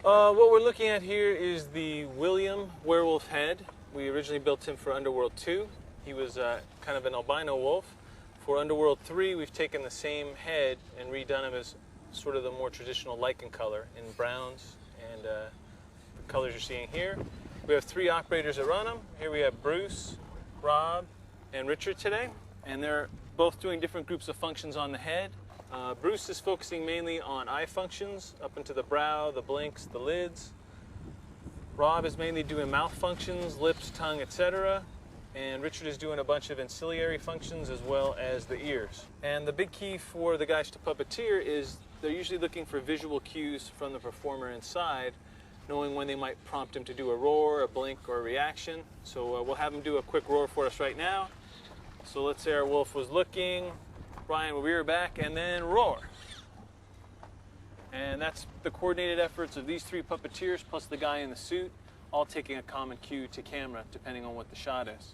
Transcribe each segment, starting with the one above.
What we're looking at here is the William werewolf head. We originally built him for Underworld 2. He was kind of an albino wolf. For Underworld 3, we've taken the same head and redone him as sort of the more traditional Lycan color in browns and the colors you're seeing here. We have 3 operators that run him. Here we have Bruce, Rob, and Richard today, and they're both doing different groups of functions on the head. Bruce is focusing mainly on eye functions, up into the brow, the blinks, the lids. Rob is mainly doing mouth functions, lips, tongue, etc. And Richard is doing a bunch of ancillary functions as well as the ears. And the big key for the guys to puppeteer is they're usually looking for visual cues from the performer inside, knowing when they might prompt him to do a roar, a blink, or a reaction. So we'll have him do a quick roar for us right now. So let's say our wolf was looking, Brian will rear back and then roar. And that's the coordinated efforts of these 3 puppeteers plus the guy in the suit, all taking a common cue to camera depending on what the shot is.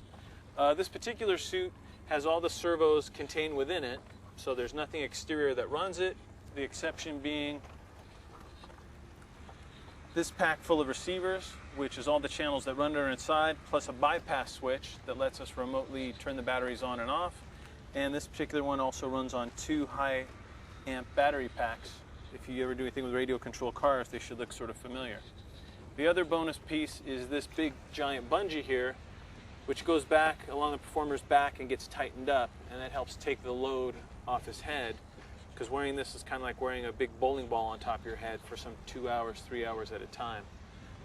This particular suit has all the servos contained within it, so there's nothing exterior that runs it, the exception being this pack full of receivers, which is all the channels that run under inside, plus a bypass switch that lets us remotely turn the batteries on and off. And this particular one also runs on 2 high amp battery packs. If you ever do anything with radio control cars, they should look sort of familiar. The other bonus piece is this big giant bungee here, which goes back along the performer's back and gets tightened up, and that helps take the load off his head, because wearing this is kind of like wearing a big bowling ball on top of your head for some 2 hours, 3 hours at a time.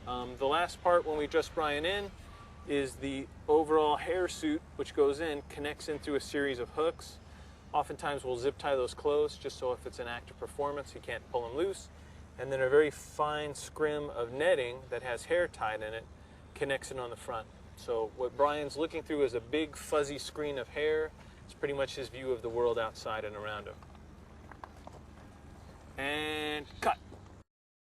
The last part when we dress Brian in is the overall hair suit, which goes in, connects in through a series of hooks. Oftentimes we'll zip tie those closed just so if it's an active performance you can't pull them loose. And then a very fine scrim of netting that has hair tied in it connects in on the front. So what Brian's looking through is a big fuzzy screen of hair. It's pretty much his view of the world outside and around him. And cut.